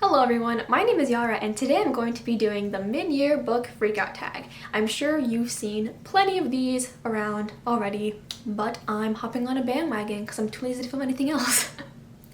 Hello everyone, my name is Yara and today I'm going to be doing the mid-year book Freakout tag. I'm sure you've seen plenty of these around already, but I'm hopping on a bandwagon because I'm too lazy to film anything else.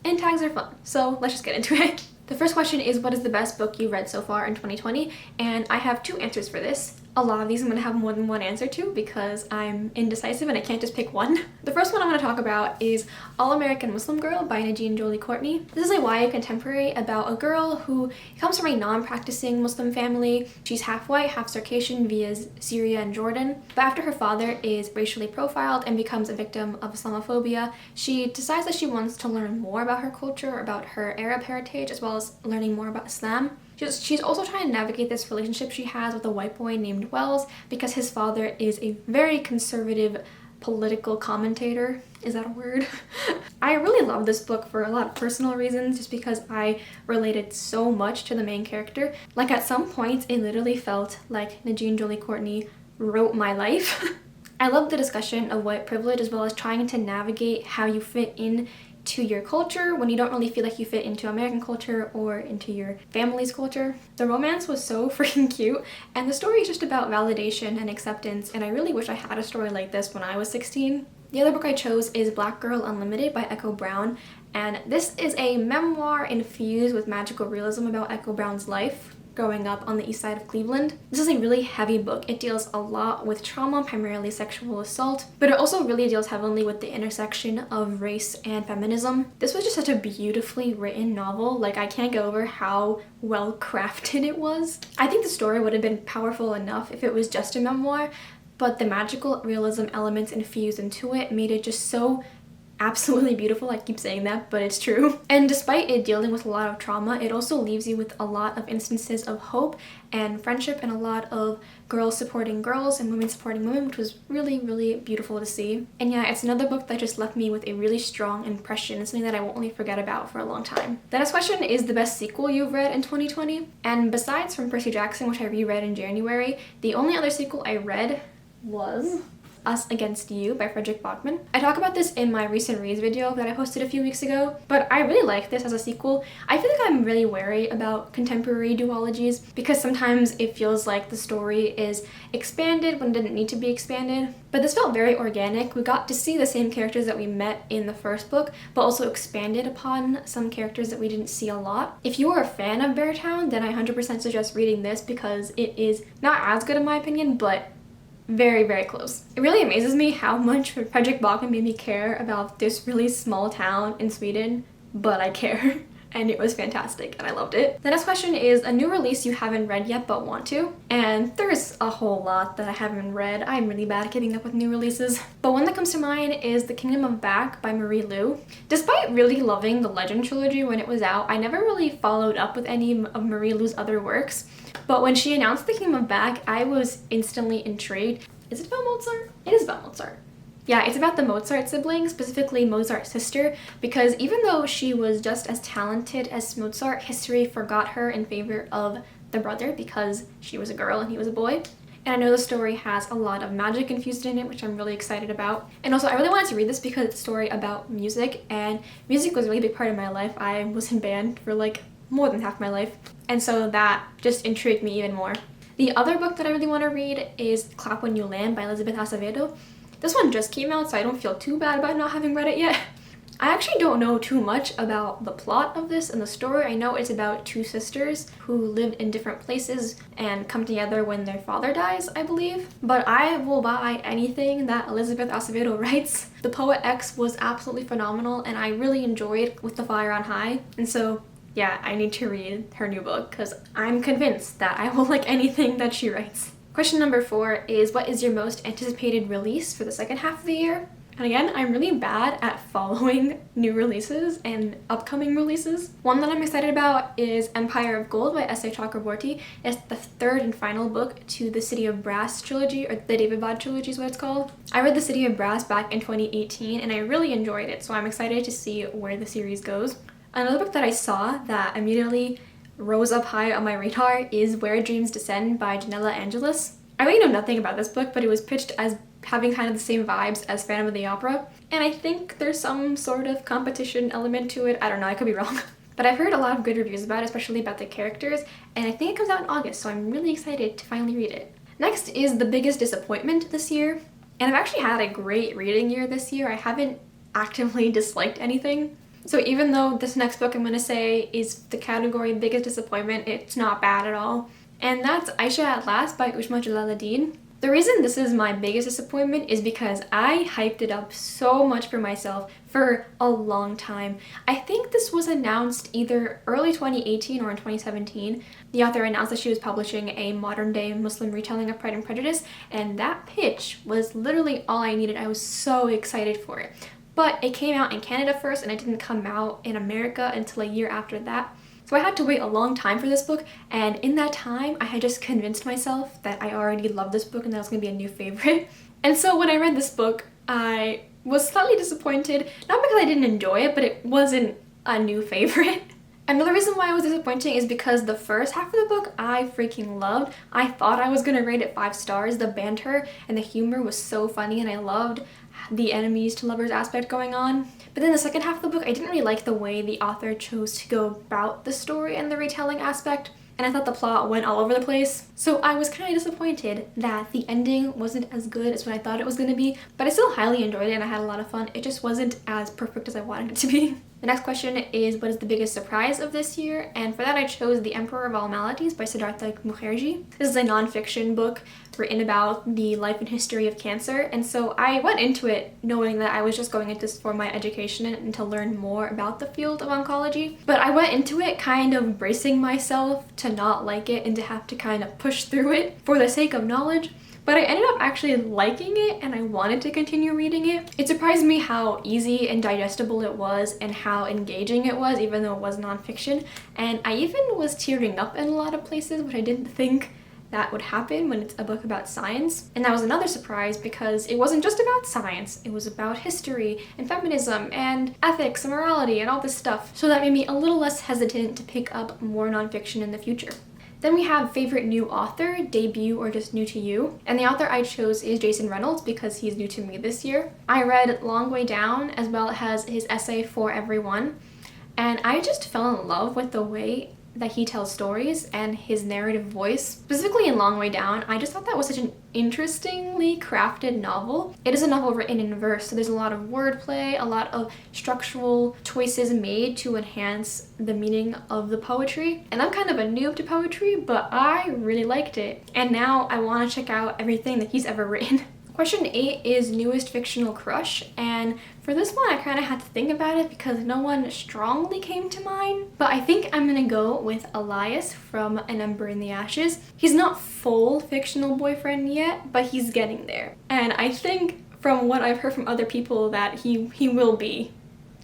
And tags are fun, so let's just get into it. The first question is, what is the best book you've read so far in 2020? And I have two answers for this. A lot of these I'm going to have more than one answer to because I'm indecisive and I can't just pick one. The first one I'm going to talk about is All-American Muslim Girl by Nadine Jolie Courtney. This is a YA contemporary about a girl who comes from a non-practicing Muslim family. She's half white, half Circassian via Syria and Jordan. But after her father is racially profiled and becomes a victim of Islamophobia, she decides that she wants to learn more about her culture, about her Arab heritage, as well as learning more about Islam. She's also trying to navigate this relationship she has with a white boy named Wells because his father is a very conservative political commentator. Is that a word? I really love this book for a lot of personal reasons, just because I related so much to the main character. Like at some points it literally felt like Nadine Jolie Courtney wrote my life. I love the discussion of white privilege as well as trying to navigate how you fit in to your culture when you don't really feel like you fit into American culture or into your family's culture. The romance was so freaking cute, and the story is just about validation and acceptance, and I really wish I had a story like this when I was 16. The other book I chose is Black Girl Unlimited by Echo Brown, and this is a memoir infused with magical realism about Echo Brown's life growing up on the east side of Cleveland. This is a really heavy book. It deals a lot with trauma, primarily sexual assault, but it also really deals heavily with the intersection of race and feminism. This was just such a beautifully written novel. Like, I can't get over how well crafted it was. I think the story would have been powerful enough if it was just a memoir, but the magical realism elements infused into it made it just so absolutely beautiful. I keep saying that, but it's true. And despite it dealing with a lot of trauma, it also leaves you with a lot of instances of hope and friendship and a lot of girls supporting girls and women supporting women, which was really, really beautiful to see. And yeah, it's another book that just left me with a really strong impression. It's something that I won't really forget about for a long time. The next question is the best sequel you've read in 2020. And besides From Percy Jackson, which I reread in January, the only other sequel I read was Us Against You by Frederick Bachman. I talk about this in my recent reads video that I posted a few weeks ago, but I really like this as a sequel. I feel like I'm really wary about contemporary duologies because sometimes it feels like the story is expanded when it didn't need to be expanded, but this felt very organic. We got to see the same characters that we met in the first book, but also expanded upon some characters that we didn't see a lot. If you are a fan of Beartown, then I 100% suggest reading this because it is not as good in my opinion, but very, very close. It really amazes me how much Frederick Bachman made me care about this really small town in Sweden, but I care. And it was fantastic and I loved it. The next question is a new release you haven't read yet but want to. And there's a whole lot that I haven't read. I'm really bad at keeping up with new releases. But one that comes to mind is The Kingdom of Back by Marie Lu. Despite really loving the Legend trilogy when it was out, I never really followed up with any of Marie Lu's other works. But when she announced The Kingdom of Back, I was instantly intrigued. Is it about Mozart? It is about Mozart. Yeah, it's about the Mozart sibling, specifically Mozart's sister, because even though she was just as talented as Mozart, history forgot her in favor of the brother because she was a girl and he was a boy. And I know the story has a lot of magic infused in it, which I'm really excited about. And also, I really wanted to read this because it's a story about music, and music was a really big part of my life. I was in band for like more than half my life, and so that just intrigued me even more. The other book that I really want to read is Clap When You Land by Elizabeth Acevedo. This one just came out, so I don't feel too bad about not having read it yet. I actually don't know too much about the plot of this and the story. I know it's about two sisters who lived in different places and come together when their father dies, I believe. But I will buy anything that Elizabeth Acevedo writes. The Poet X was absolutely phenomenal and I really enjoyed With the Fire on High. And so yeah, I need to read her new book because I'm convinced that I will like anything that she writes. Question number 4 is, what is your most anticipated release for the second half of the year? And again, I'm really bad at following new releases and upcoming releases. One that I'm excited about is Empire of Gold by S.A. Chakraborty. It's the third and final book to the City of Brass trilogy, or the Davidbad trilogy is what it's called. I read the City of Brass back in 2018 and I really enjoyed it, so I'm excited to see where the series goes. Another book that I saw that immediately rose up high on my radar is Where Dreams Descend by Janella Angelis. I really know nothing about this book, but it was pitched as having kind of the same vibes as Phantom of the Opera, and I think there's some sort of competition element to it. I don't know, I could be wrong. But I've heard a lot of good reviews about it, especially about the characters, and I think it comes out in August, so I'm really excited to finally read it. Next is the biggest disappointment this year, and I've actually had a great reading year this year. I haven't actively disliked anything. So even though this next book I'm going to say is the category biggest disappointment, it's not bad at all. And that's Aisha at Last by Ushma Jalaluddin. The reason this is my biggest disappointment is because I hyped it up so much for myself for a long time. I think this was announced either early 2018 or in 2017. The author announced that she was publishing a modern-day Muslim retelling of Pride and Prejudice, and that pitch was literally all I needed. I was so excited for it. But it came out in Canada first, and it didn't come out in America until a year after that. So I had to wait a long time for this book, and in that time, I had just convinced myself that I already loved this book and that it was going to be a new favorite. And so when I read this book, I was slightly disappointed, not because I didn't enjoy it, but it wasn't a new favorite. Another reason why I was disappointing is because the first half of the book I freaking loved. I thought I was going to rate it 5 stars. The banter and the humor was so funny, and I loved the enemies to lovers aspect going on. But then the second half of the book, I didn't really like the way the author chose to go about the story and the retelling aspect, and I thought the plot went all over the place. So I was kind of disappointed that the ending wasn't as good as what I thought it was going to be, but I still highly enjoyed it and I had a lot of fun. It just wasn't as perfect as I wanted it to be. The next question is, what is the biggest surprise of this year? And for that I chose The Emperor of All Maladies by Siddhartha Mukherjee. This is a non-fiction book written about the life and history of cancer, and so I went into it knowing that I was just going into this for my education and to learn more about the field of oncology. But I went into it kind of bracing myself to not like it and to have to kind of push through it for the sake of knowledge. But I ended up actually liking it, and I wanted to continue reading it. It surprised me how easy and digestible it was and how engaging it was, even though it was nonfiction. And I even was tearing up in a lot of places, which I didn't think that would happen when it's a book about science. And that was another surprise because it wasn't just about science, it was about history and feminism and ethics and morality and all this stuff. So that made me a little less hesitant to pick up more nonfiction in the future. Then we have favorite new author, debut, or just new to you. And the author I chose is Jason Reynolds because he's new to me this year. I read Long Way Down as well as his essay For Everyone, and I just fell in love with the way that he tells stories and his narrative voice. Specifically in Long Way Down, I just thought that was such an interestingly crafted novel. It is a novel written in verse, so there's a lot of wordplay, a lot of structural choices made to enhance the meaning of the poetry. And I'm kind of a noob to poetry, but I really liked it. And now I want to check out everything that he's ever written. Question 8 is newest fictional crush, and for this one I kind of had to think about it because no one strongly came to mind, but I think I'm gonna go with Elias from An Ember in the Ashes. He's not full fictional boyfriend yet, but he's getting there, and I think from what I've heard from other people that he will be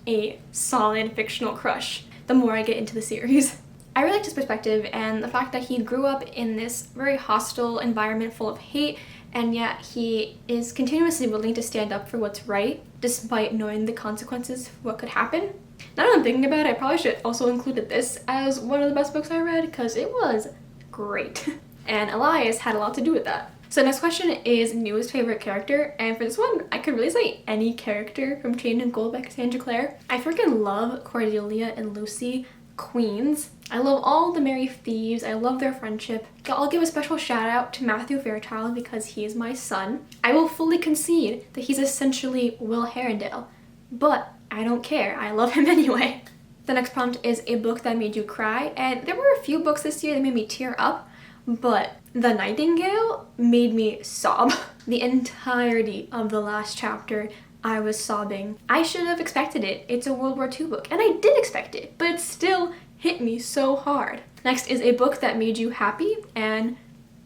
a solid fictional crush the more I get into the series. I really liked his perspective and the fact that he grew up in this very hostile environment full of hate, and yet he is continuously willing to stand up for what's right despite knowing the consequences of what could happen. Now that I'm thinking about it, I probably should also included this as one of the best books I read because it was great. And Elias had a lot to do with that. So next question is newest favorite character, and for this one I could really say any character from Chained in Gold by Cassandra Clare. I freaking love Cordelia and Lucy, queens. I love all the merry thieves. I love their friendship. I'll give a special shout out to Matthew Fairchild because he is my son. I will fully concede that he's essentially Will Herondale, but I don't care. I love him anyway. The next prompt is a book that made you cry, and there were a few books this year that made me tear up, but The Nightingale made me sob. The entirety of the last chapter I was sobbing. I should have expected it. It's a World War II book, and I did expect it, but it still hit me so hard. Next is a book that made you happy, and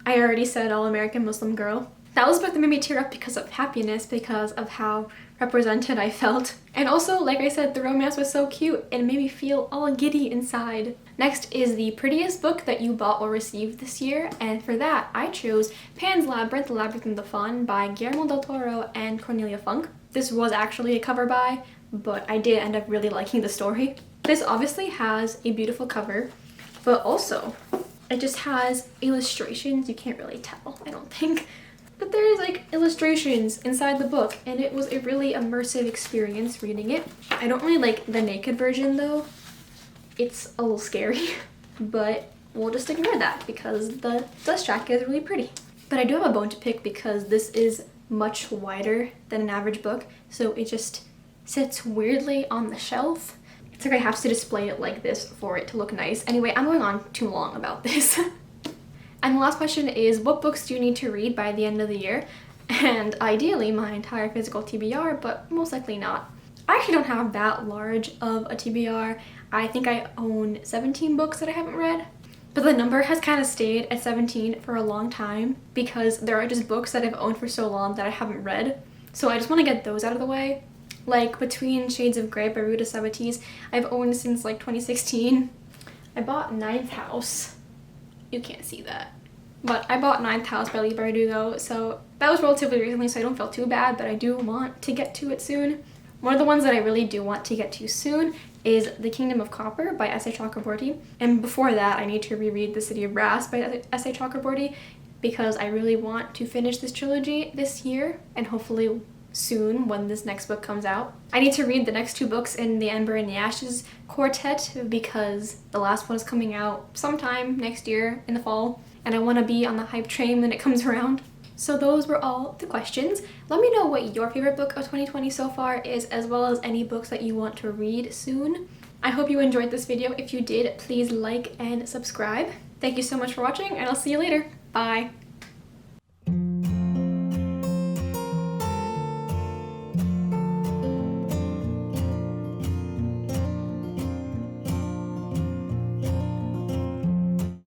I already said All American Muslim Girl. That was a book that made me tear up because of happiness, because of how represented I felt. And also, like I said, the romance was so cute and made me feel all giddy inside. Next is the prettiest book that you bought or received this year, and for that I chose Pan's Labyrinth, The Labyrinth and the Faun by Guillermo del Toro and Cornelia Funk. This was actually a cover buy, but I did end up really liking the story. This obviously has a beautiful cover, but also it just has illustrations. You can't really tell, I don't think. But there's like illustrations inside the book, and it was a really immersive experience reading it. I don't really like the naked version though. it's a little scary, but we'll just ignore that because the dust jacket is really pretty. But I do have a bone to pick because this is much wider than an average book, so it just sits weirdly on the shelf. It's like I have to display it like this for it to look nice. Anyway, I'm going on too long about this. And the last question is, what books do you need to read by the end of the year? And ideally my entire physical TBR, but most likely not. I actually don't have that large of a TBR. I think I own 17 books that I haven't read. But the number has kind of stayed at 17 for a long time because there are just books that I've owned for so long that I haven't read. So I just want to get those out of the way. Like Between Shades of Grey by Ruta Sabatis, I've owned since like 2016. I bought Ninth House. You can't see that. But I bought Ninth House by Leigh Bardugo, so that was relatively recently, so I don't feel too bad, but I do want to get to it soon. One of the ones that I really do want to get to soon is The Kingdom of Copper by S.A. Chakraborty. And before that, I need to reread The City of Brass by S.A. Chakraborty because I really want to finish this trilogy this year and hopefully soon when this next book comes out. I need to read the next 2 books in the Ember and the Ashes quartet because the last one is coming out sometime next year in the fall, and I want to be on the hype train when it comes around. So those were all the questions. Let me know what your favorite book of 2020 so far is, as well as any books that you want to read soon. I hope you enjoyed this video. If you did, please like and subscribe. Thank you so much for watching, and I'll see you later. Bye!